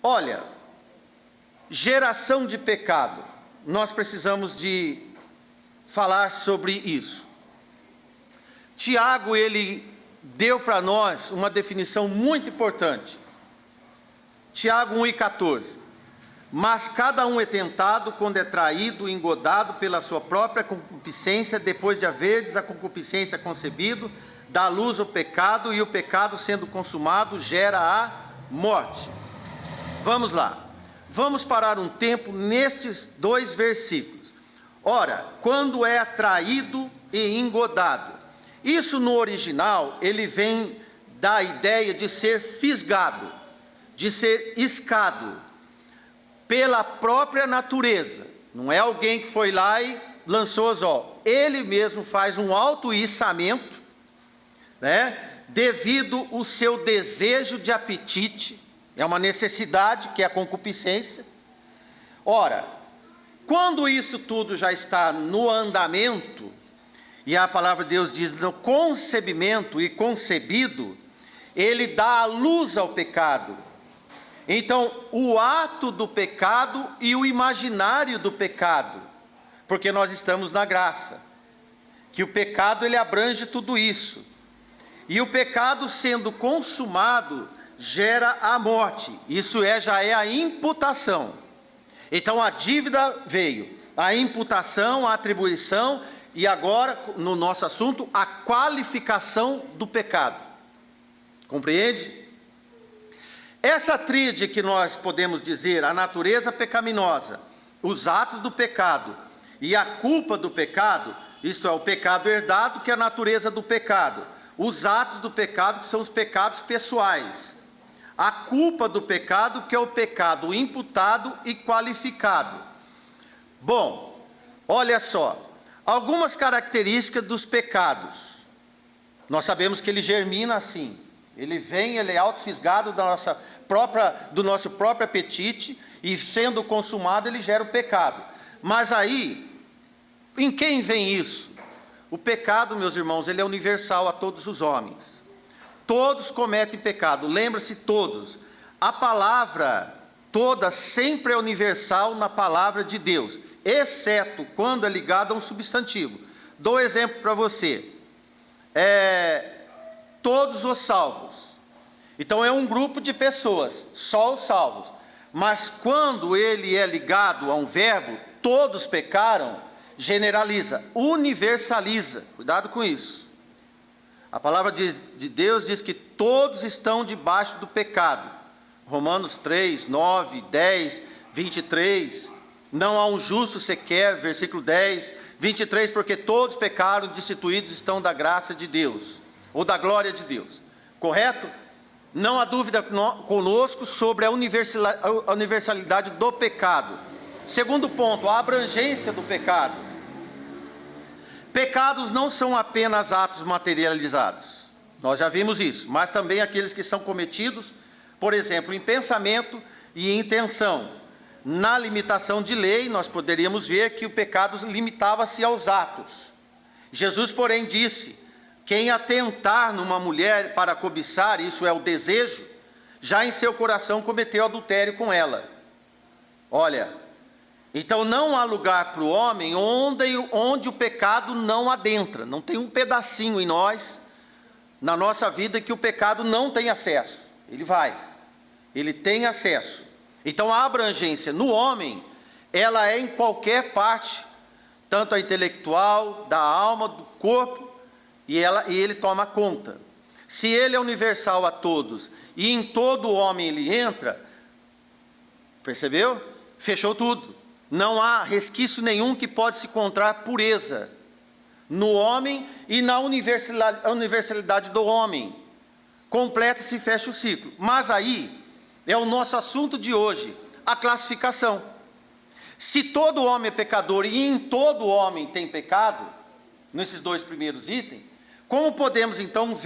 Olha, geração de pecado, nós precisamos de falar sobre isso. Tiago, ele deu para nós uma definição muito importante. Tiago 1,14. Mas cada um é tentado quando é traído, engodado pela sua própria concupiscência, depois de haverdes a concupiscência concebido, dá luz ao pecado, e o pecado, sendo consumado, gera a morte. Vamos lá. Vamos parar um tempo nestes 2 versículos. Ora, quando é traído e engodado. Isso no original, ele vem da ideia de ser fisgado, de ser iscado pela própria natureza. Não é alguém que foi lá e lançou anzol. Ele mesmo faz um auto-içamento, devido ao seu desejo de apetite. É uma necessidade, que é a concupiscência. Ora, quando isso tudo já está no andamento, e a palavra de Deus diz no concebimento e concebido, ele dá a luz ao pecado. Então, o ato do pecado e o imaginário do pecado, porque nós estamos na graça, que o pecado ele abrange tudo isso. E o pecado sendo consumado gera a morte. Isso já é a imputação. Então a dívida veio, a imputação, a atribuição, e agora, no nosso assunto, a qualificação do pecado. Compreende? Essa tríade que nós podemos dizer, a natureza pecaminosa, os atos do pecado e a culpa do pecado, isto é, o pecado herdado, que é a natureza do pecado, os atos do pecado, que são os pecados pessoais, a culpa do pecado, que é o pecado imputado e qualificado. Bom, olha só, algumas características dos pecados. Nós sabemos que ele germina assim, ele é autofisgado do nosso próprio apetite, e sendo consumado ele gera o pecado. Mas aí, em quem vem isso? O pecado, meus irmãos, ele é universal a todos os homens. Todos cometem pecado, lembra-se, todos. A palavra toda sempre é universal na palavra de Deus, exceto quando é ligado a um substantivo. Dou exemplo para você. Todos os salvos. Então é um grupo de pessoas, só os salvos. Mas quando ele é ligado a um verbo, todos pecaram, generaliza, universaliza. Cuidado com isso. A palavra de Deus diz que todos estão debaixo do pecado. Romanos 3, 9, 10, 23. Não há um justo sequer, versículo 10, 23, porque todos pecaram, destituídos estão da graça de Deus, ou da glória de Deus. Correto? Não há dúvida conosco sobre a universalidade do pecado. Segundo ponto, a abrangência do pecado. Pecados não são apenas atos materializados, nós já vimos isso, mas também aqueles que são cometidos, por exemplo, em pensamento e em intenção. Na limitação de lei, nós poderíamos ver que o pecado limitava-se aos atos. Jesus, porém, disse: quem atentar numa mulher para cobiçar, isso é o desejo, já em seu coração cometeu adultério com ela. Olha, então não há lugar para o homem onde o pecado não adentra. Não tem um pedacinho em nós, na nossa vida, que o pecado não tem acesso. Ele tem acesso. Então a abrangência no homem, ela é em qualquer parte, tanto a intelectual, da alma, do corpo, e ele toma conta. Se ele é universal a todos, e em todo homem ele entra, percebeu? Fechou tudo. Não há resquício nenhum que pode se encontrar pureza no homem e na universalidade do homem. Completa-se e fecha o ciclo. Mas aí é o nosso assunto de hoje, a classificação. Se todo homem é pecador e em todo homem tem pecado, nesses 2 primeiros itens, como podemos então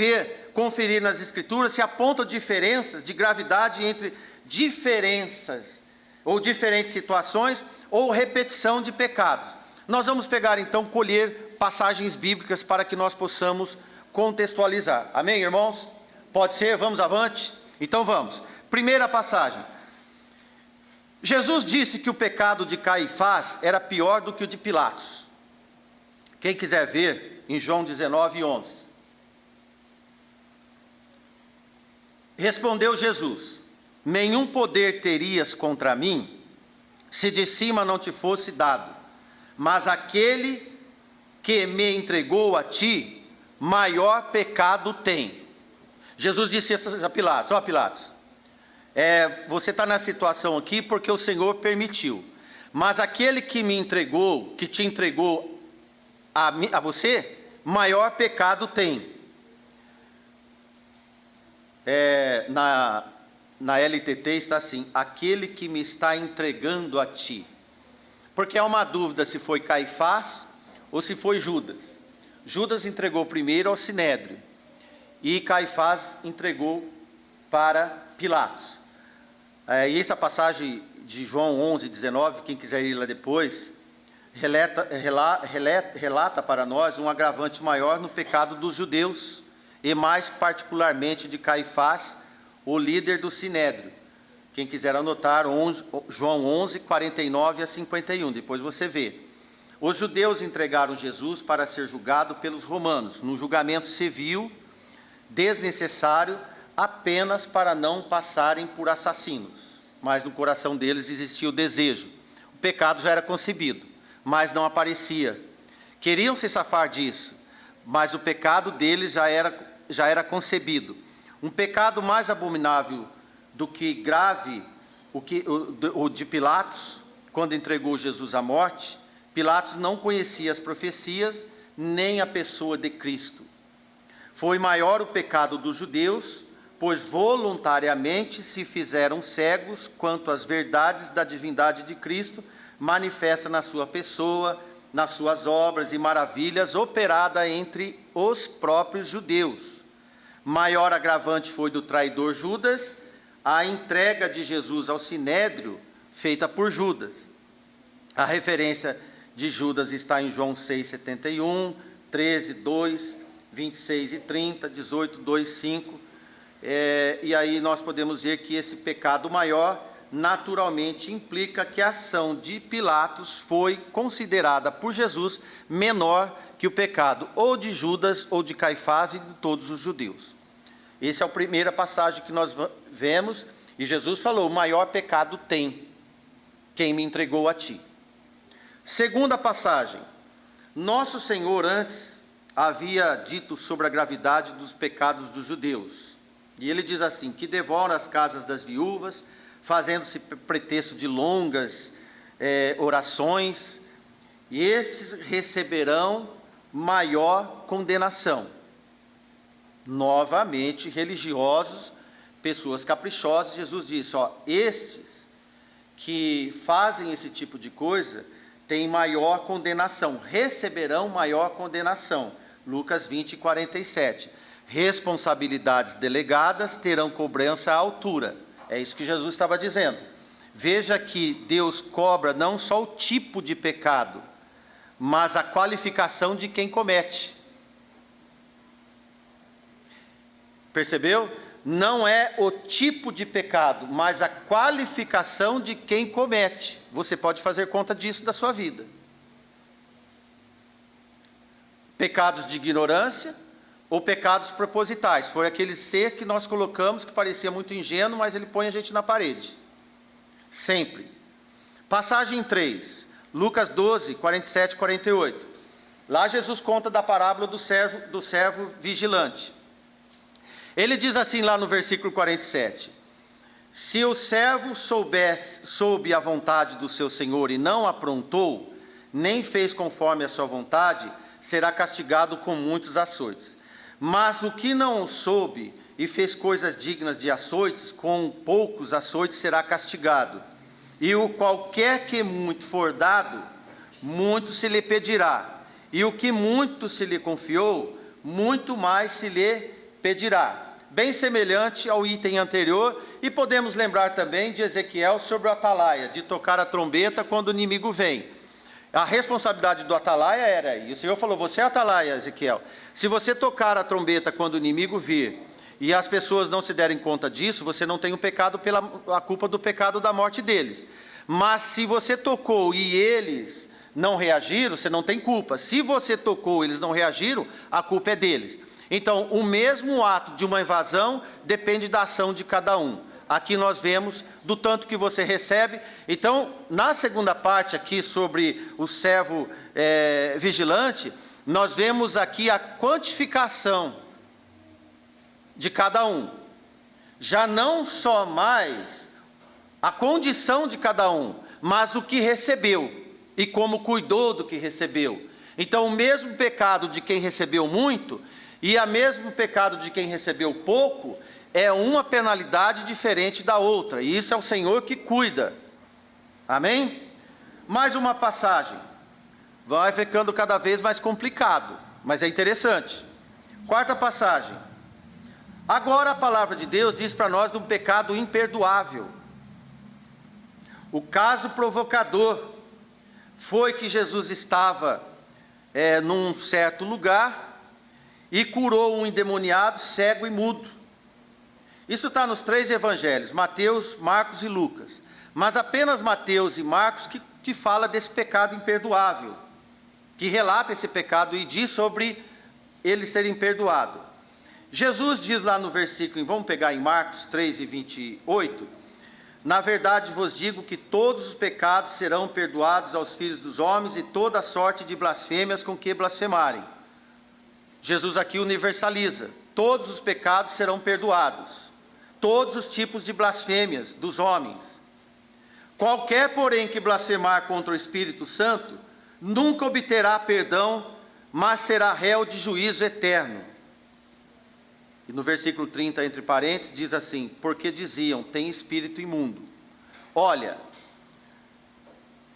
conferir nas Escrituras se apontam diferenças de gravidade entre diferenças ou diferentes situações ou repetição de pecados? Nós vamos pegar então, colher passagens bíblicas para que nós possamos contextualizar. Amém, irmãos? Pode ser? Vamos avante? Então vamos. Primeira passagem. Jesus disse que o pecado de Caifás era pior do que o de Pilatos. Quem quiser ver, em João 19:11. Respondeu Jesus: nenhum poder terias contra mim, se de cima não te fosse dado, mas aquele que me entregou a ti, maior pecado tem. Jesus disse a Pilatos: ó Pilatos, você está na situação aqui porque o Senhor permitiu, mas aquele que me entregou, que te entregou a você, maior pecado tem. Na LTT está assim: aquele que me está entregando a ti. Porque há uma dúvida se foi Caifás ou se foi Judas. Judas entregou primeiro ao Sinédrio e Caifás entregou para Pilatos. E essa passagem de João 11:19, quem quiser ir lá depois, relata para nós um agravante maior no pecado dos judeus, e mais particularmente de Caifás, o líder do Sinédrio. Quem quiser anotar, João 11:49-51, depois você vê. Os judeus entregaram Jesus para ser julgado pelos romanos, num julgamento civil, desnecessário, apenas para não passarem por assassinos. Mas no coração deles existia o desejo. O pecado já era concebido, mas não aparecia. Queriam se safar disso, mas o pecado deles já era concebido. Um pecado mais abominável do que grave, o de Pilatos, quando entregou Jesus à morte. Pilatos não conhecia as profecias, nem a pessoa de Cristo. Foi maior o pecado dos judeus, pois voluntariamente se fizeram cegos quanto às verdades da divindade de Cristo, manifesta na sua pessoa, nas suas obras e maravilhas, operada entre os próprios judeus. Maior agravante foi do traidor Judas, a entrega de Jesus ao Sinédrio, feita por Judas. A referência de Judas está em João 6:71, 13:2, 26:30, 18:2-5. E aí nós podemos ver que esse pecado maior, naturalmente, implica que a ação de Pilatos foi considerada por Jesus menor que o pecado ou de Judas ou de Caifás e de todos os judeus. Essa é a primeira passagem que nós vemos, e Jesus falou: o maior pecado tem quem me entregou a ti. Segunda passagem: nosso Senhor antes havia dito sobre a gravidade dos pecados dos judeus, e ele diz assim: que devoram as casas das viúvas, fazendo-se pretexto de longas orações, e estes receberão maior condenação. Novamente, religiosos, pessoas caprichosas, Jesus disse: estes que fazem esse tipo de coisa têm maior condenação, receberão maior condenação. Lucas 20:47. Responsabilidades delegadas terão cobrança à altura. É isso que Jesus estava dizendo. Veja que Deus cobra não só o tipo de pecado, mas a qualificação de quem comete. Percebeu? Não é o tipo de pecado, mas a qualificação de quem comete. Você pode fazer conta disso da sua vida. Pecados de ignorância ou pecados propositais. Foi aquele ser que nós colocamos, que parecia muito ingênuo, mas ele põe a gente na parede. Sempre. Passagem 3, Lucas 12:47-48. Lá Jesus conta da parábola do servo vigilante. Ele diz assim lá no versículo 47: se o servo soube a vontade do seu senhor e não aprontou, nem fez conforme a sua vontade, será castigado com muitos açoites. Mas o que não soube e fez coisas dignas de açoites, com poucos açoites será castigado. E o qualquer que muito for dado, muito se lhe pedirá. E o que muito se lhe confiou, muito mais se lhe pedirá. Bem semelhante ao item anterior, e podemos lembrar também de Ezequiel sobre o atalaia, de tocar a trombeta quando o inimigo vem. A responsabilidade do atalaia era, e o Senhor falou: você é atalaia, Ezequiel. Se você tocar a trombeta quando o inimigo vir, e as pessoas não se derem conta disso, você não tem o pecado a culpa do pecado da morte deles. Mas se você tocou e eles não reagiram, você não tem culpa. Se você tocou e eles não reagiram, a culpa é deles. Então, o mesmo ato de uma invasão depende da ação de cada um. Aqui nós vemos do tanto que você recebe. Então, na segunda parte aqui sobre o servo vigilante, nós vemos aqui a quantificação de cada um. Já não só mais a condição de cada um, mas o que recebeu e como cuidou do que recebeu. Então, o mesmo pecado de quem recebeu muito e o mesmo pecado de quem recebeu pouco é uma penalidade diferente da outra, e isso é o Senhor que cuida. Amém? Mais uma passagem. Vai ficando cada vez mais complicado, mas é interessante. Quarta passagem. Agora a palavra de Deus diz para nós de um pecado imperdoável. O caso provocador foi que Jesus estava num certo lugar e curou um endemoniado, cego e mudo. Isso está nos 3 evangelhos, Mateus, Marcos e Lucas. Mas apenas Mateus e Marcos que fala desse pecado imperdoável, que relata esse pecado e diz sobre ele ser imperdoado. Jesus diz lá no versículo, vamos pegar em Marcos 3 e 28, na verdade vos digo que todos os pecados serão perdoados aos filhos dos homens e toda sorte de blasfêmias com que blasfemarem. Jesus aqui universaliza, todos os pecados serão perdoados. Todos os tipos de blasfêmias dos homens. Qualquer, porém, que blasfemar contra o Espírito Santo, nunca obterá perdão, mas será réu de juízo eterno. E no versículo 30, entre parênteses, diz assim, porque diziam, tem espírito imundo. Olha,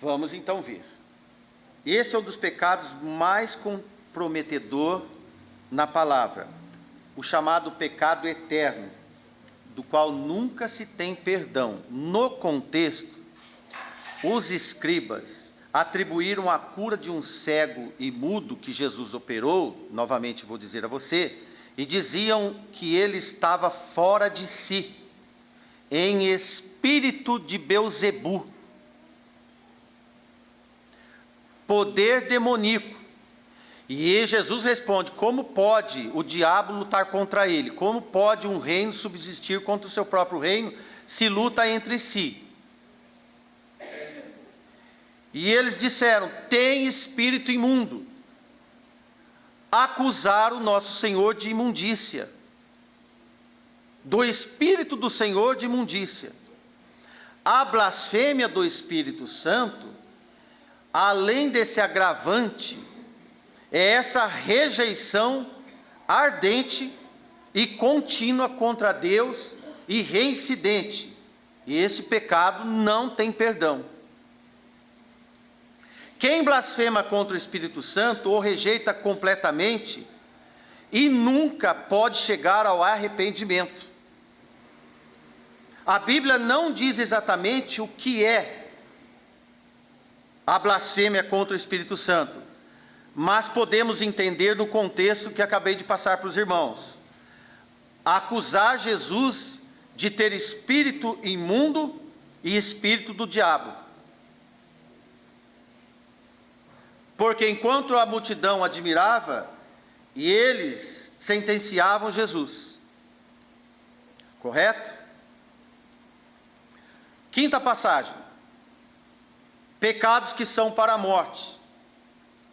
vamos então ver. Este é um dos pecados mais comprometedor na palavra, o chamado pecado eterno, do qual nunca se tem perdão. No contexto, os escribas atribuíram a cura de um cego e mudo que Jesus operou, novamente vou dizer a você, e diziam que ele estava fora de si, em espírito de Belzebu, poder demoníaco. E Jesus responde, como pode o diabo lutar contra ele? Como pode um reino subsistir contra o seu próprio reino, se luta entre si? E eles disseram, tem espírito imundo. Acusaram o nosso Senhor de imundícia. Do Espírito do Senhor de imundícia. A blasfêmia do Espírito Santo, além desse agravante, é essa rejeição ardente e contínua contra Deus e reincidente. E esse pecado não tem perdão. Quem blasfema contra o Espírito Santo o rejeita completamente e nunca pode chegar ao arrependimento. A Bíblia não diz exatamente o que é a blasfêmia contra o Espírito Santo, mas podemos entender no contexto que acabei de passar para os irmãos. Acusar Jesus de ter espírito imundo e espírito do diabo. Porque enquanto a multidão admirava, e eles sentenciavam Jesus. Correto? Quinta passagem. Pecados que são para a morte.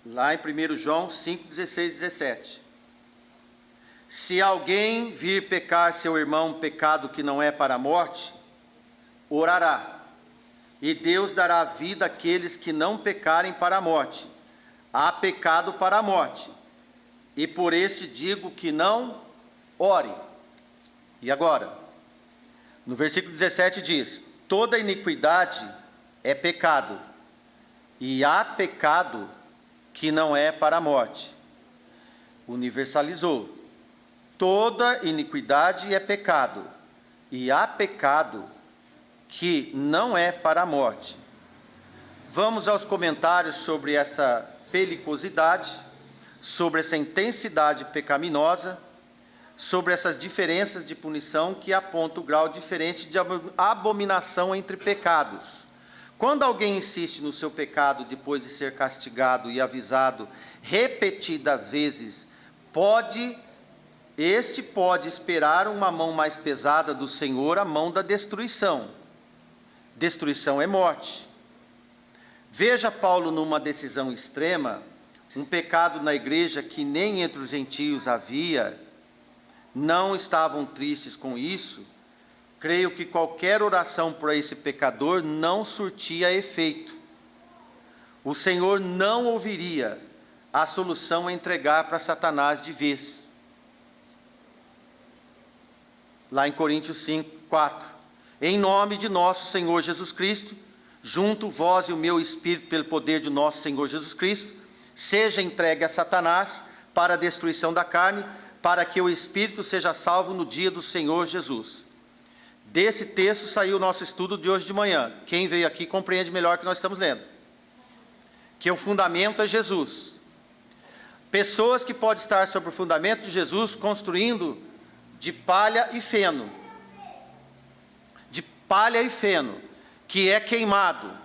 Lá em 1 João 5, 16 e 17. Se alguém vir pecar seu irmão pecado que não é para a morte, orará, e Deus dará vida àqueles que não pecarem para a morte. Há pecado para a morte, e por este digo que não ore. E agora? No versículo 17 diz, toda iniquidade é pecado, e há pecado que não é para a morte. Universalizou. Toda iniquidade é pecado, e há pecado que não é para a morte. Vamos aos comentários sobre essa peligrosidade, sobre essa intensidade pecaminosa, sobre essas diferenças de punição que apontam o grau diferente de abominação entre pecados. Quando alguém insiste no seu pecado depois de ser castigado e avisado repetidas vezes, este pode esperar uma mão mais pesada do Senhor, a mão da destruição. Destruição é morte. Veja Paulo numa decisão extrema, um pecado na igreja que nem entre os gentios havia, não estavam tristes com isso. Creio que qualquer oração por esse pecador não surtia efeito. O Senhor não ouviria. A solução é entregar para Satanás de vez. Lá em Coríntios 5, 4. Em nome de nosso Senhor Jesus Cristo, junto vós e o meu espírito pelo poder de nosso Senhor Jesus Cristo, seja entregue a Satanás para a destruição da carne, para que o espírito seja salvo no dia do Senhor Jesus. Desse texto saiu o nosso estudo de hoje de manhã. Quem veio aqui compreende melhor o que nós estamos lendo. Que o fundamento é Jesus. Pessoas que podem estar sobre o fundamento de Jesus construindo de palha e feno. De palha e feno, que é queimado.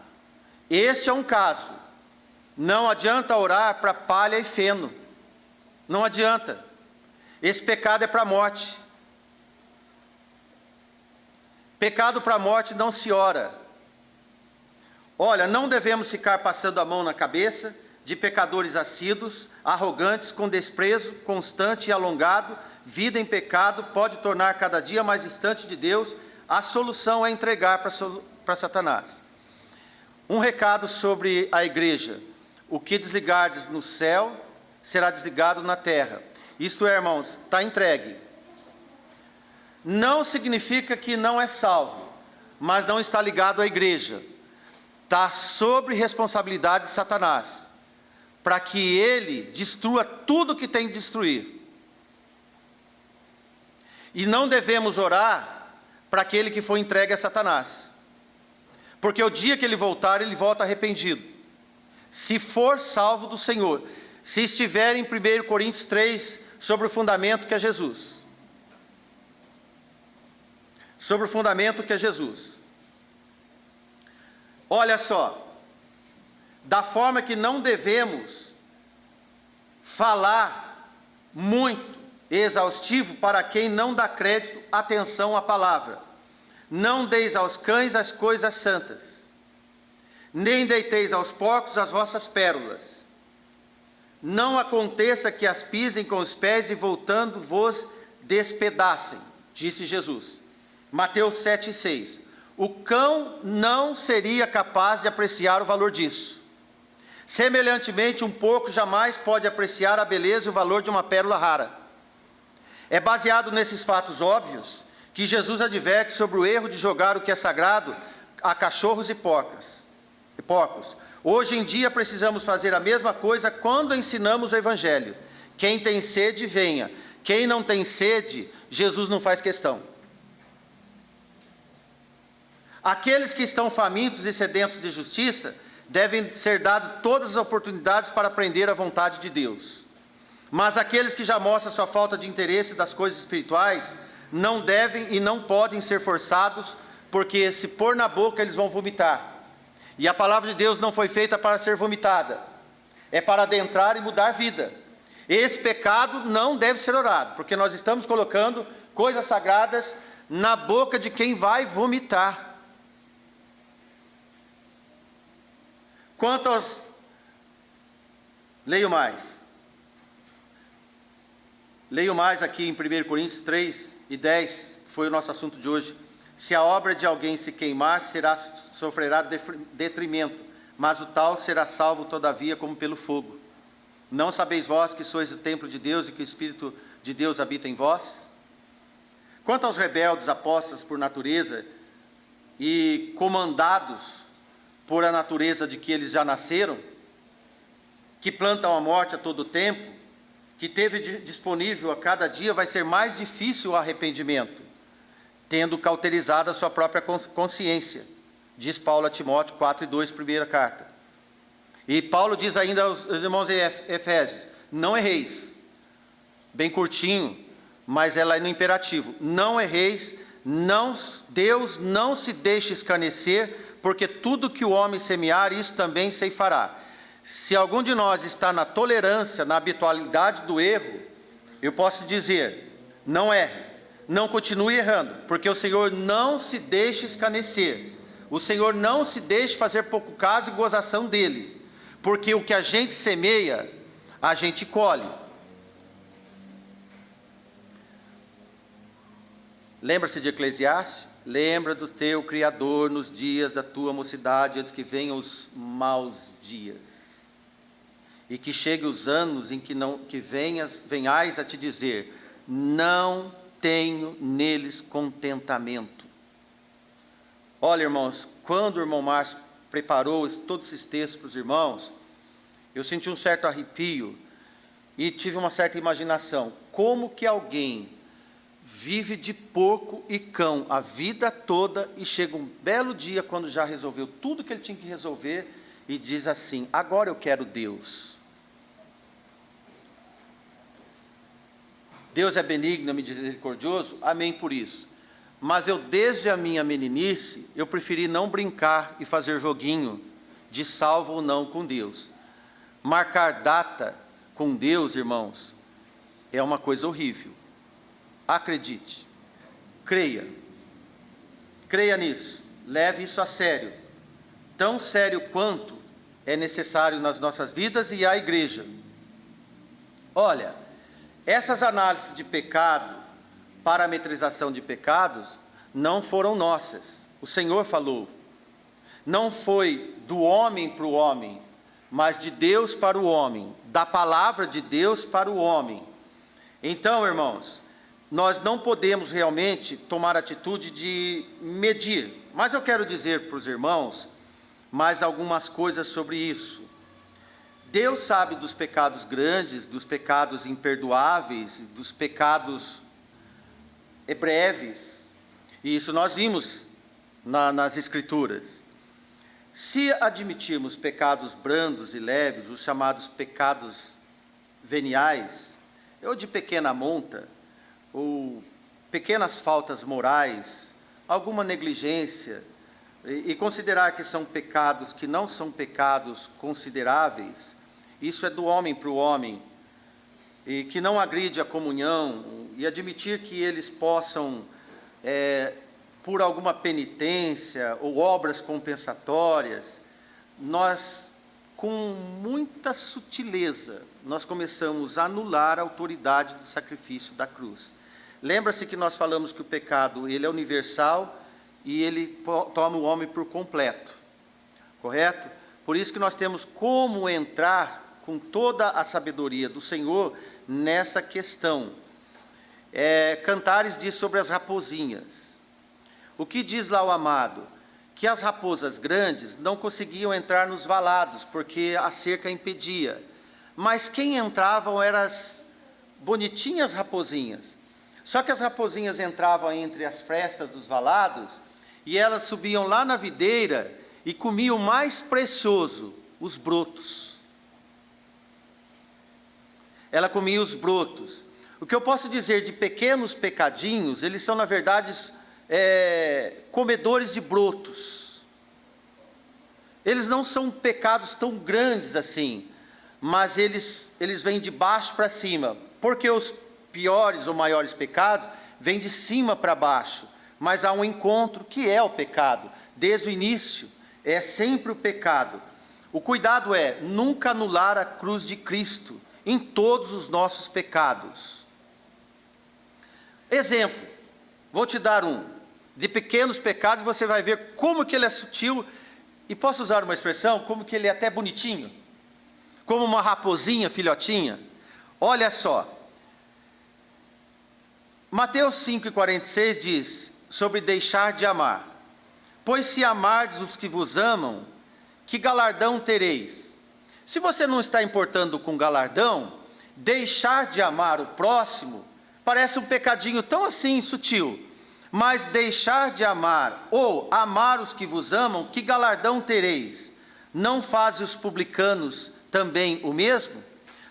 Este é um caso. Não adianta orar para palha e feno. Não adianta. Esse pecado é para a morte. Pecado para a morte não se ora. Olha, não devemos ficar passando a mão na cabeça de pecadores assíduos, arrogantes, com desprezo constante e alongado. Vida em pecado pode tornar cada dia mais distante de Deus. A solução é entregar para Satanás. Um recado sobre a igreja. O que desligardes no céu, será desligado na terra. Isto é, irmãos, está entregue. Não significa que não é salvo, mas não está ligado à igreja. Está sob responsabilidade de Satanás, para que ele destrua tudo que tem de destruir. E não devemos orar para aquele que foi entregue a Satanás, porque o dia que ele voltar, ele volta arrependido. Se for salvo do Senhor, se estiver em 1 Coríntios 3, sobre o fundamento que é Jesus. Sobre o fundamento que é Jesus. Olha só, da forma que não devemos falar muito exaustivo para quem não dá crédito, atenção à palavra. Não deis aos cães as coisas santas, nem deiteis aos porcos as vossas pérolas. Não aconteça que as pisem com os pés e voltando vos despedacem, disse Jesus. Mateus 7,6. O cão não seria capaz de apreciar o valor disso. Semelhantemente, um porco jamais pode apreciar a beleza e o valor de uma pérola rara. É baseado nesses fatos óbvios que Jesus adverte sobre o erro de jogar o que é sagrado a cachorros e porcos. Hoje em dia precisamos fazer a mesma coisa quando ensinamos o Evangelho. Quem tem sede, venha. Quem não tem sede, Jesus não faz questão. Aqueles que estão famintos e sedentos de justiça, devem ser dadas todas as oportunidades para aprender a vontade de Deus. Mas aqueles que já mostram sua falta de interesse das coisas espirituais, não devem e não podem ser forçados, porque se pôr na boca eles vão vomitar. E a palavra de Deus não foi feita para ser vomitada, é para adentrar e mudar vida. Esse pecado não deve ser orado, porque nós estamos colocando coisas sagradas na boca de quem vai vomitar. Quanto aos... Leio mais aqui em 1 Coríntios 3 e 10, que foi o nosso assunto de hoje. Se a obra de alguém se queimar, sofrerá detrimento, mas o tal será salvo todavia como pelo fogo. Não sabeis vós que sois o templo de Deus e que o Espírito de Deus habita em vós? Quanto aos rebeldes apóstatas por natureza e comandados por a natureza de que eles já nasceram, que plantam a morte a todo tempo, que teve disponível a cada dia, vai ser mais difícil o arrependimento, tendo cauterizado a sua própria consciência, diz Paulo a Timóteo 4:2, primeira carta. E Paulo diz ainda aos irmãos em Efésios, não erreis, bem curtinho, mas ela é no imperativo, não erreis, Deus não se deixe escarnecer, porque tudo que o homem semear, isso também ceifará. Se algum de nós está na tolerância, na habitualidade do erro, eu posso dizer, não erre, não continue errando, porque o Senhor não se deixa escarnecer, o Senhor não se deixa fazer pouco caso e gozação dele, porque o que a gente semeia, a gente colhe. Lembra-se de Eclesiastes? Lembra do teu Criador nos dias da tua mocidade, antes que venham os maus dias, e que cheguem os anos em que venhais a te dizer, não tenho neles contentamento. Olha, irmãos, quando o irmão Márcio preparou todos esses textos para os irmãos, eu senti um certo arrepio, e tive uma certa imaginação, como que alguém vive de porco e cão a vida toda e chega um belo dia, quando já resolveu tudo que ele tinha que resolver, e diz assim, agora eu quero Deus. Deus é benigno e misericordioso, amém por isso. Mas eu, desde a minha meninice, eu preferi não brincar e fazer joguinho de salvo ou não com Deus. Marcar data com Deus, irmãos, é uma coisa horrível. Acredite, creia nisso, leve isso a sério, tão sério quanto é necessário nas nossas vidas e à igreja. Olha, essas análises de pecado, parametrização de pecados, não foram nossas, o Senhor falou, não foi do homem para o homem, mas de Deus para o homem, da palavra de Deus para o homem. Então, irmãos, nós não podemos realmente tomar atitude de medir, mas eu quero dizer para os irmãos mais algumas coisas sobre isso. Deus sabe dos pecados grandes, dos pecados imperdoáveis, dos pecados breves, e isso nós vimos nas Escrituras. Se admitirmos pecados brandos e leves, os chamados pecados veniais, ou de pequena monta, ou pequenas faltas morais, alguma negligência, e considerar que são pecados que não são pecados consideráveis, isso é do homem para o homem, e que não agride a comunhão, e admitir que eles possam, por alguma penitência ou obras compensatórias, nós, com muita sutileza, nós começamos a anular a autoridade do sacrifício da cruz. Lembra-se que nós falamos que o pecado, ele é universal e ele toma o homem por completo, correto? Por isso que nós temos como entrar com toda a sabedoria do Senhor nessa questão. Cantares diz sobre as raposinhas. O que diz lá o amado? Que as raposas grandes não conseguiam entrar nos valados, porque a cerca impedia. Mas quem entravam eram as bonitinhas raposinhas. Só que as raposinhas entravam entre as frestas dos valados, e elas subiam lá na videira e comiam o mais precioso, os brotos. Ela comia os brotos. O que eu posso dizer de pequenos pecadinhos, eles são, na verdade, comedores de brotos. Eles não são pecados tão grandes assim, mas eles vêm de baixo para cima, porque os piores ou maiores pecados vêm de cima para baixo, mas há um encontro que é o pecado, desde o início, é sempre o pecado. O cuidado é nunca anular a cruz de Cristo em todos os nossos pecados. Exemplo, vou te dar de pequenos pecados, você vai ver como que ele é sutil, e posso usar uma expressão, como que ele é até bonitinho, como uma raposinha filhotinha. Olha só, Mateus 5,46 diz sobre deixar de amar. Pois se amardes os que vos amam, que galardão tereis? Se você não está importando com galardão, deixar de amar o próximo parece um pecadinho tão assim sutil. Mas deixar de amar, ou amar os que vos amam, que galardão tereis? Não fazem os publicanos também o mesmo?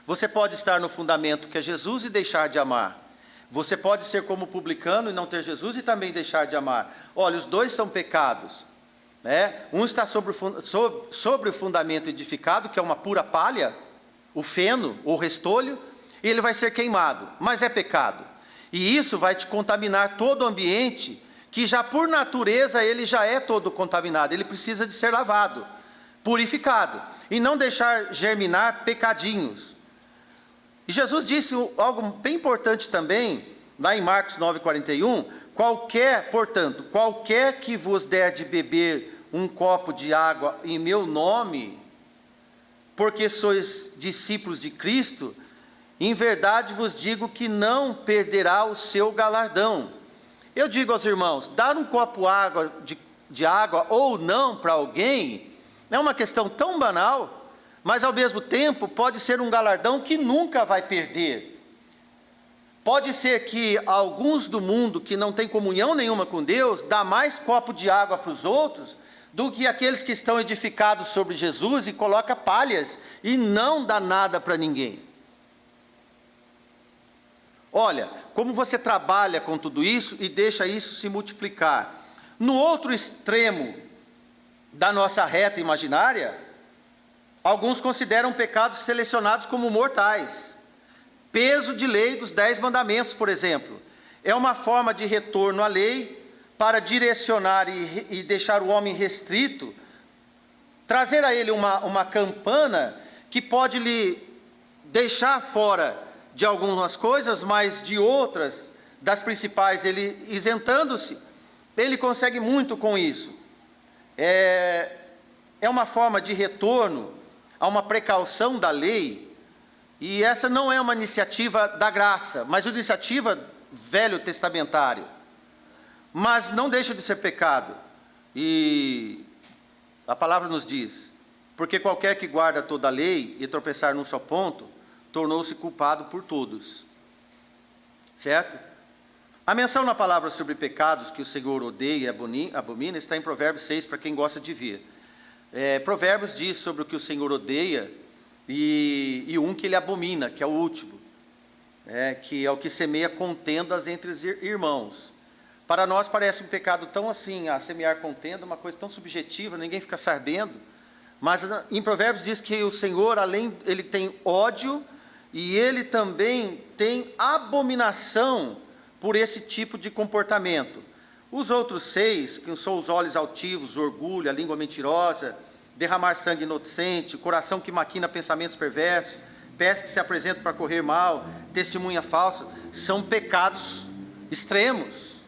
Você pode estar no fundamento que é Jesus e deixar de amar. Você pode ser como publicano e não ter Jesus e também deixar de amar. Olha, os dois são pecados. Um está sobre o fundamento edificado, que é uma pura palha, o feno ou restolho, e ele vai ser queimado, mas é pecado. E isso vai te contaminar todo o ambiente, que já por natureza ele já é todo contaminado, ele precisa de ser lavado, purificado, e não deixar germinar pecadinhos. E Jesus disse algo bem importante também, lá em Marcos 9,41, portanto, qualquer que vos der de beber um copo de água em meu nome, porque sois discípulos de Cristo, em verdade vos digo que não perderá o seu galardão. Eu digo aos irmãos, dar um copo de água ou não para alguém, é uma questão tão banal, mas ao mesmo tempo pode ser um galardão que nunca vai perder. Pode ser que alguns do mundo que não têm comunhão nenhuma com Deus, dá mais copo de água para os outros, do que aqueles que estão edificados sobre Jesus e coloca palhas e não dá nada para ninguém. Olha, como você trabalha com tudo isso e deixa isso se multiplicar. No outro extremo da nossa reta imaginária, alguns consideram pecados selecionados como mortais. Peso de lei dos 10 mandamentos, por exemplo, é uma forma de retorno à lei para direcionar e deixar o homem restrito, trazer a ele uma campana que pode lhe deixar fora de algumas coisas, mas de outras, das principais, ele isentando-se, ele consegue muito com isso. É uma forma de retorno a uma precaução da lei, e essa não é uma iniciativa da graça, mas uma iniciativa velho testamentário. Mas não deixa de ser pecado, e a palavra nos diz, porque qualquer que guarda toda a lei e tropeçar num só ponto, tornou-se culpado por todos, certo? A menção na palavra sobre pecados que o Senhor odeia e abomina está em Provérbios 6, para quem gosta de ver. Provérbios diz sobre o que o Senhor odeia e um que ele abomina, que é o último, que é o que semeia contendas entre os irmãos. Para nós parece um pecado tão assim, semear contenda, uma coisa tão subjetiva, ninguém fica sabendo, mas em Provérbios diz que o Senhor, ele tem ódio, e ele também tem abominação por esse tipo de comportamento. Os outros 6, que são os olhos altivos, o orgulho, a língua mentirosa, derramar sangue inocente, coração que maquina pensamentos perversos, pés que se apresentam para correr mal, testemunha falsa, são pecados extremos.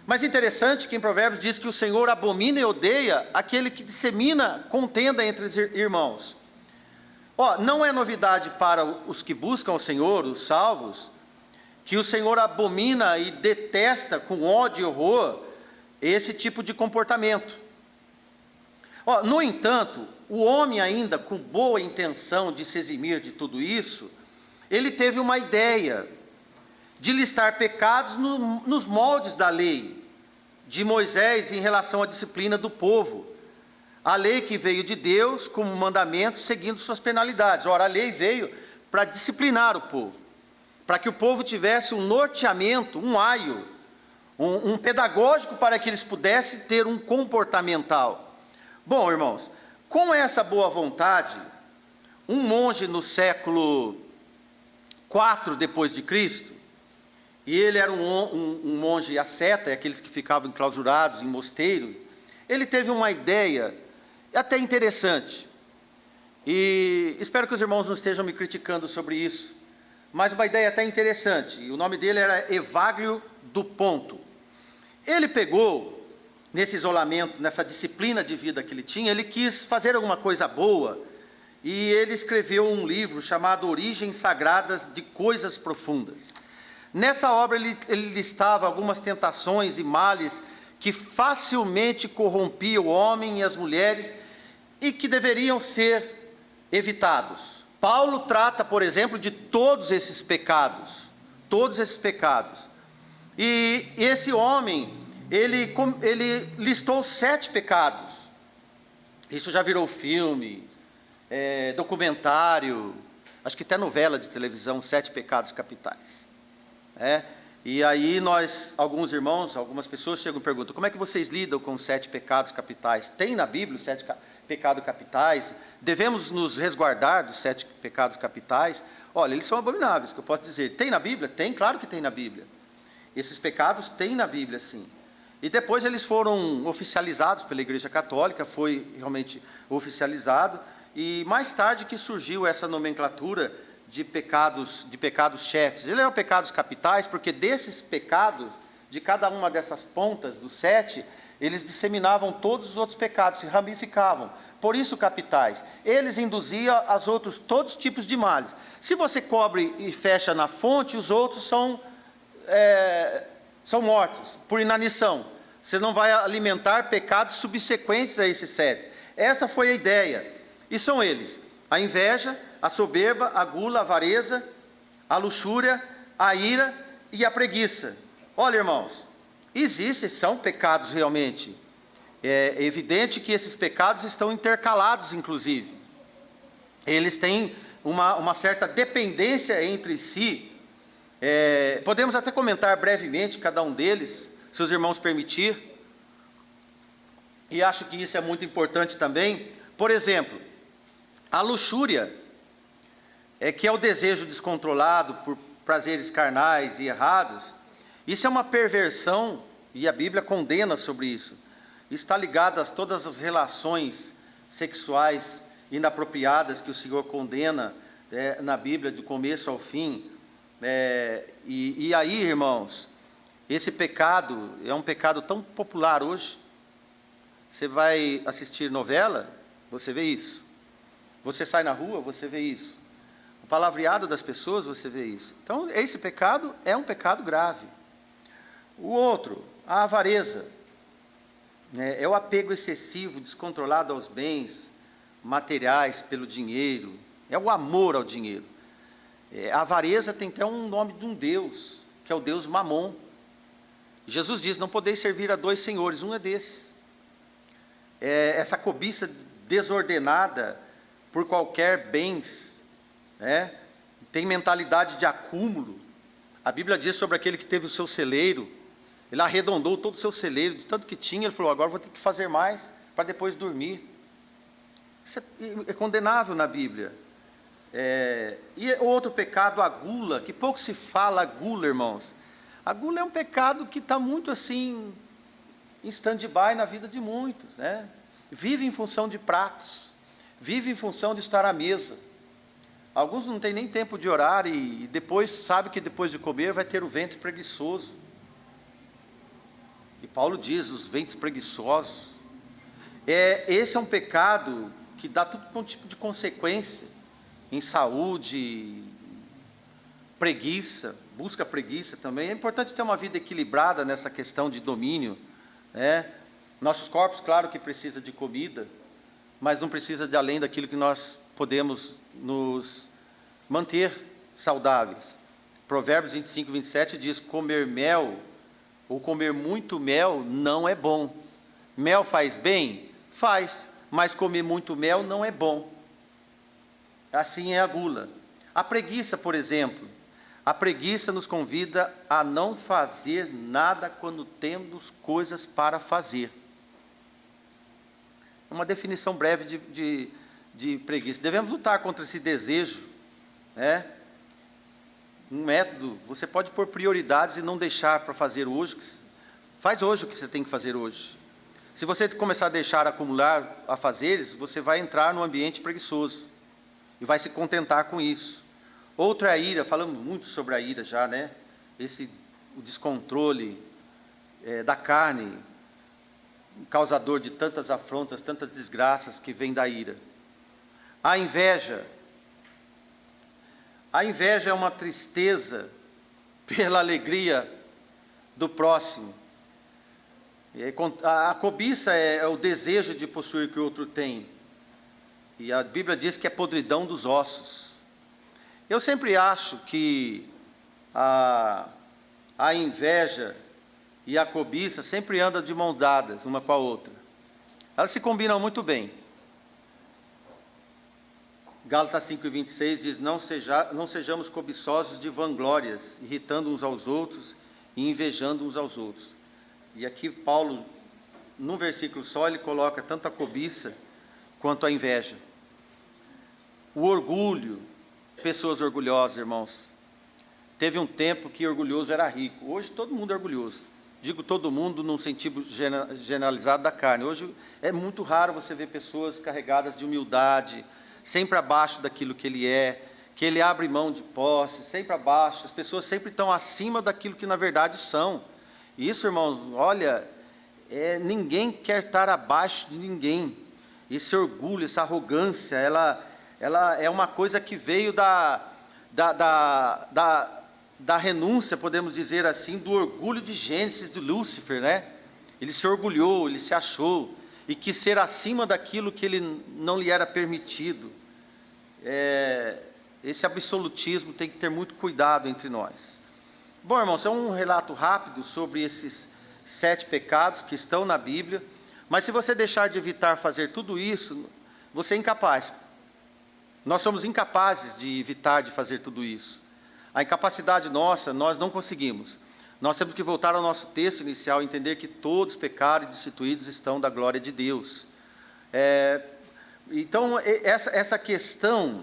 Mas interessante que em Provérbios diz que o Senhor abomina e odeia aquele que dissemina contenda entre os irmãos. Não é novidade para os que buscam o Senhor, os salvos, que o Senhor abomina e detesta com ódio e horror esse tipo de comportamento. No entanto, o homem ainda com boa intenção de se eximir de tudo isso, ele teve uma ideia de listar pecados nos moldes da lei de Moisés em relação à disciplina do povo. A lei que veio de Deus como mandamento, seguindo suas penalidades. Ora, a lei veio para disciplinar o povo, para que o povo tivesse um norteamento, um aio, um pedagógico para que eles pudessem ter um comportamental. Bom, irmãos, com essa boa vontade, um monge no século IV depois de Cristo, e ele era um monge asceta, aqueles que ficavam enclausurados em mosteiro, ele teve uma ideia até interessante, e espero que os irmãos não estejam me criticando sobre isso, mas uma ideia até interessante, e o nome dele era Evagrio do Ponto. Ele pegou, nesse isolamento, nessa disciplina de vida que ele tinha, ele quis fazer alguma coisa boa, e ele escreveu um livro chamado Origens Sagradas de Coisas Profundas. Nessa obra ele listava algumas tentações e males que facilmente corrompiam o homem e as mulheres e que deveriam ser evitados. Paulo trata, por exemplo, de todos esses pecados, e esse homem, ele listou 7 pecados, isso já virou filme, documentário, acho que até novela de televisão, 7 pecados capitais, E aí alguns irmãos, algumas pessoas chegam e perguntam: como é que vocês lidam com os 7 pecados capitais? Tem na Bíblia os 7 pecados capitais? Devemos nos resguardar dos 7 pecados capitais? Olha, eles são abomináveis, que eu posso dizer. Tem na Bíblia? Tem, claro que tem na Bíblia. Esses pecados tem na Bíblia, sim. E depois eles foram oficializados pela Igreja Católica, foi realmente oficializado, e mais tarde que surgiu essa nomenclatura de pecados chefes. Eles eram pecados capitais, porque desses pecados, de cada uma dessas pontas dos 7, eles disseminavam todos os outros pecados, se ramificavam. Por isso capitais. Eles induziam aos outros todos os tipos de males. Se você cobre e fecha na fonte, os outros são mortos por inanição. Você não vai alimentar pecados subsequentes a esses 7. Essa foi a ideia. E são eles: a inveja, a soberba, a gula, a avareza, a luxúria, a ira e a preguiça. Olha, irmãos, são pecados realmente. É evidente que esses pecados estão intercalados, inclusive. Eles têm uma certa dependência entre si. Podemos até comentar brevemente cada um deles, se os irmãos permitir. E acho que isso é muito importante também. Por exemplo, a luxúria, que é o desejo descontrolado por prazeres carnais e errados. Isso é uma perversão, e a Bíblia condena sobre isso. Está ligado a todas as relações sexuais inapropriadas que o Senhor condena na Bíblia, do começo ao fim. E aí, irmãos, esse pecado é um pecado tão popular hoje. Você vai assistir novela, você vê isso. Você sai na rua, você vê isso. O palavreado das pessoas, você vê isso. Então, esse pecado é um pecado grave. O outro, a avareza. É o apego excessivo, descontrolado aos bens materiais pelo dinheiro. É o amor ao dinheiro. A avareza tem até um nome de um Deus, que é o Deus Mamon. Jesus diz: não podeis servir a 2 senhores, um é desses. Essa cobiça desordenada por qualquer bens, tem mentalidade de acúmulo. A Bíblia diz sobre aquele que teve o seu celeiro, ele arredondou todo o seu celeiro, de tanto que tinha, ele falou: agora vou ter que fazer mais, para depois dormir. Isso é condenável na Bíblia. E o outro pecado, a gula, que pouco se fala a gula, irmãos. A gula é um pecado que está muito assim, em stand-by na vida de muitos, Vive em função de pratos, vive em função de estar à mesa. Alguns não têm nem tempo de orar e depois sabe que depois de comer vai ter o ventre preguiçoso. E Paulo diz: os ventres preguiçosos. Esse é um pecado que dá todo tipo de consequência em saúde, preguiça, busca preguiça também. É importante ter uma vida equilibrada nessa questão de domínio, Nossos corpos, claro que precisa de comida, mas não precisa de além daquilo que nós podemos nos manter saudáveis. Provérbios 25, 27 diz: comer mel, ou comer muito mel, não é bom. Mel faz bem? Faz, mas comer muito mel não é bom. Assim é a gula. A preguiça, por exemplo. A preguiça nos convida a não fazer nada quando temos coisas para fazer. Uma definição breve de preguiça. Devemos lutar contra esse desejo. Um método: você pode pôr prioridades e não deixar para fazer hoje. Faz hoje o que você tem que fazer hoje. Se você começar a deixar acumular afazeres, você vai entrar num ambiente preguiçoso e vai se contentar com isso. Outro é a ira. Falamos muito sobre a ira já, o descontrole da carne, causador de tantas afrontas, tantas desgraças que vem da ira. A inveja. A inveja é uma tristeza pela alegria do próximo. A cobiça é o desejo de possuir o que o outro tem. E a Bíblia diz que é podridão dos ossos. Eu sempre acho que a inveja e a cobiça sempre andam de mãos dadas, uma com a outra. Elas se combinam muito bem. Gálatas 5:26 diz: não sejamos cobiçosos de vanglórias, irritando uns aos outros e invejando uns aos outros. E aqui Paulo, num versículo só, ele coloca tanto a cobiça quanto a inveja. O orgulho, pessoas orgulhosas, irmãos. Teve um tempo que orgulhoso era rico. Hoje todo mundo é orgulhoso. Digo todo mundo num sentido generalizado da carne. Hoje é muito raro você ver pessoas carregadas de humildade, sempre abaixo daquilo que ele abre mão de posse, sempre abaixo. As pessoas sempre estão acima daquilo que na verdade são. E isso, irmãos, olha, ninguém quer estar abaixo de ninguém. Esse orgulho, essa arrogância, ela é uma coisa que veio da renúncia, podemos dizer assim, do orgulho de Gênesis, de Lúcifer, né? Ele se orgulhou, ele se achou, e quis ser acima daquilo que ele não lhe era permitido. Esse absolutismo tem que ter muito cuidado entre nós. Bom, irmãos, é um relato rápido sobre esses 7 pecados que estão na Bíblia, mas se você deixar de evitar fazer tudo isso, você é incapaz. Nós somos incapazes de evitar de fazer tudo isso. A incapacidade nossa, nós não conseguimos. Nós temos que voltar ao nosso texto inicial e entender que todos pecaram e destituídos estão da glória de Deus. Então, essa questão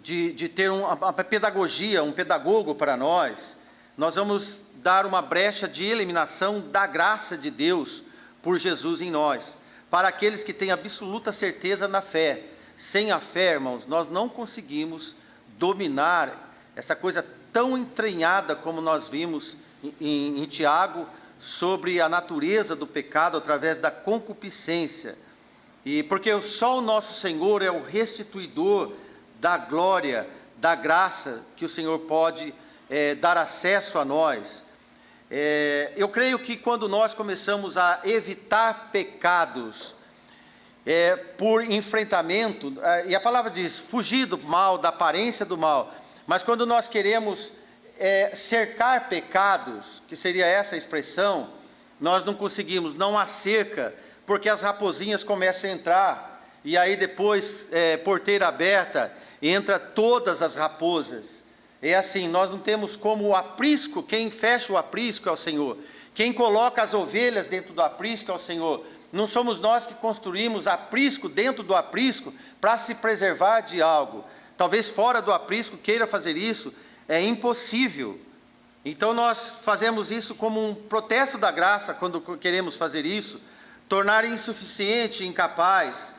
de ter uma pedagogia, um pedagogo para nós vamos dar uma brecha de eliminação da graça de Deus por Jesus em nós, para aqueles que têm absoluta certeza na fé. Sem a fé, irmãos, nós não conseguimos dominar essa coisa tão entranhada como nós vimos em Tiago, sobre a natureza do pecado através da concupiscência. E porque só o nosso Senhor é o restituidor da glória, da graça que o Senhor pode dar acesso a nós. Eu creio que quando nós começamos a evitar pecados por enfrentamento, e a palavra diz, fugir do mal, da aparência do mal, mas quando nós queremos cercar pecados, que seria essa expressão, nós não conseguimos, não há cerca, porque as raposinhas começam a entrar, e aí depois, porteira aberta, entra todas as raposas. É assim, nós não temos como o aprisco, quem fecha o aprisco é o Senhor, quem coloca as ovelhas dentro do aprisco é o Senhor. Não somos nós que construímos aprisco dentro do aprisco para se preservar de algo. Talvez fora do aprisco queira fazer isso, é impossível. Então nós fazemos isso como um protesto da graça, quando queremos fazer isso, tornar insuficiente, incapaz.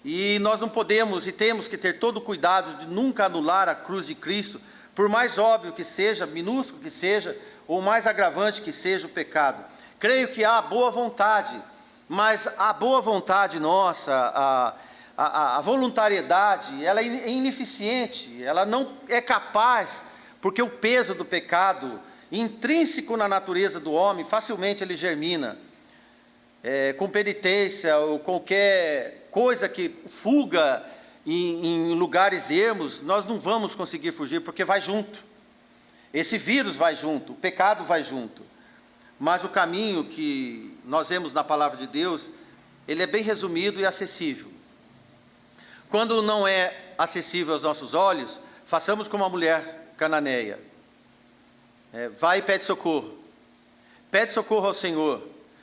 E nós não podemos e temos que ter todo o cuidado de nunca anular a cruz de Cristo, por mais óbvio que seja, minúsculo que seja, ou mais agravante que seja o pecado. Creio que há boa vontade, mas a boa vontade nossa, a voluntariedade, ela é ineficiente, ela não é capaz, porque o peso do pecado, intrínseco na natureza do homem, facilmente ele germina. Com penitência ou qualquer coisa que fuga em lugares ermos, nós não vamos conseguir fugir, porque vai junto. Esse vírus vai junto, o pecado vai junto. Mas o caminho que nós vemos na palavra de Deus, ele é bem resumido e acessível. Quando não é acessível aos nossos olhos, façamos como a mulher cananeia. Vai e pede socorro. Pede socorro ao Senhor.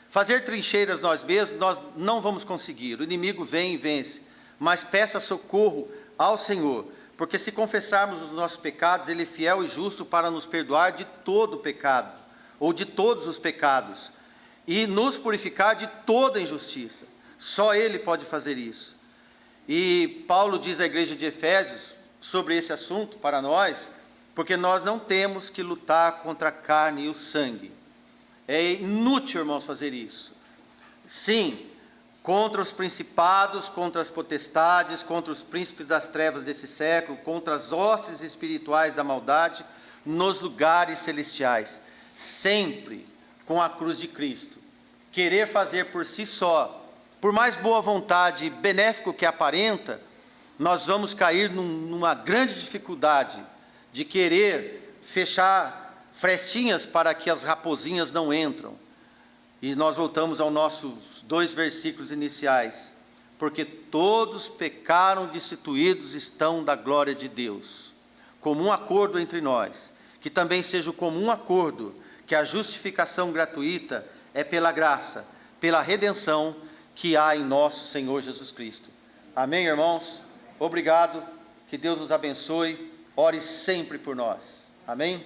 Fazer trincheiras nós mesmos, nós não vamos conseguir. O inimigo vem e vence. Mas peça socorro ao Senhor, porque se confessarmos os nossos pecados, Ele é fiel e justo para nos perdoar de todo o pecado, ou de todos os pecados, e nos purificar de toda injustiça. Só Ele pode fazer isso. E Paulo diz à igreja de Efésios sobre esse assunto para nós, porque nós não temos que lutar contra a carne e o sangue. É inútil, irmãos, fazer isso. Sim, contra os principados, contra as potestades, contra os príncipes das trevas desse século, contra as hostes espirituais da maldade nos lugares celestiais, sempre com a cruz de Cristo. Querer fazer por si só, por mais boa vontade e benéfico que aparenta, nós vamos cair numa grande dificuldade de querer fechar frestinhas para que as raposinhas não entram. E nós voltamos aos nossos 2 versículos iniciais. Porque todos pecaram, destituídos estão da glória de Deus. Comum acordo entre nós, que também seja o comum acordo que a justificação gratuita é pela graça, pela redenção que há em nosso Senhor Jesus Cristo. Amém, irmãos? Obrigado, que Deus nos abençoe, ore sempre por nós. Amém?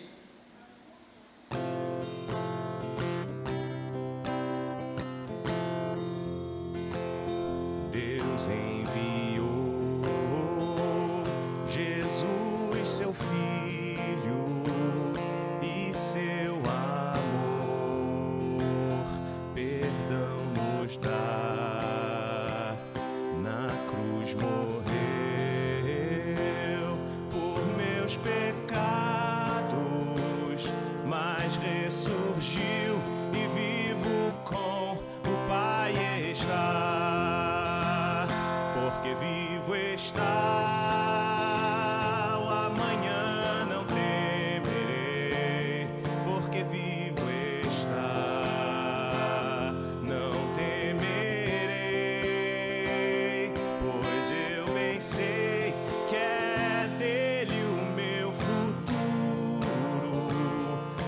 Deus enviou Jesus, seu Filho, e seu amor, perdão nos dá. Na cruz morreu por meus pecados, mas ressurgiu e vivo com o Pai está. Porque vivo está, o amanhã não temerei. Porque vivo está, não temerei. Pois eu bem sei que é dele o meu futuro.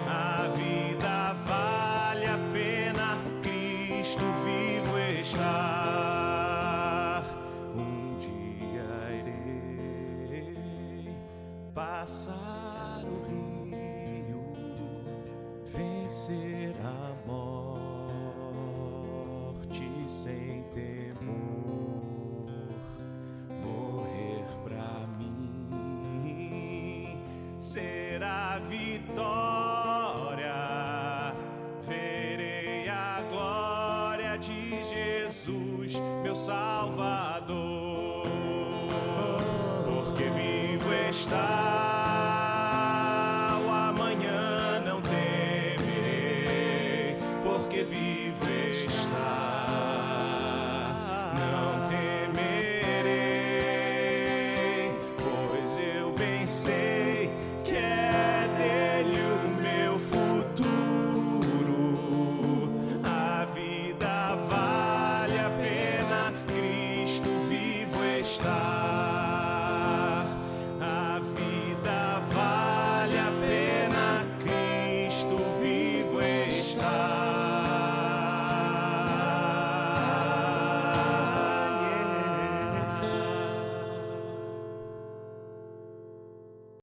A vida vale a pena, Cristo vivo está. Passar o rio, vencer a morte sem temor, morrer pra mim será vitória. Verei a glória de Jesus, meu Salvador, porque vivo está.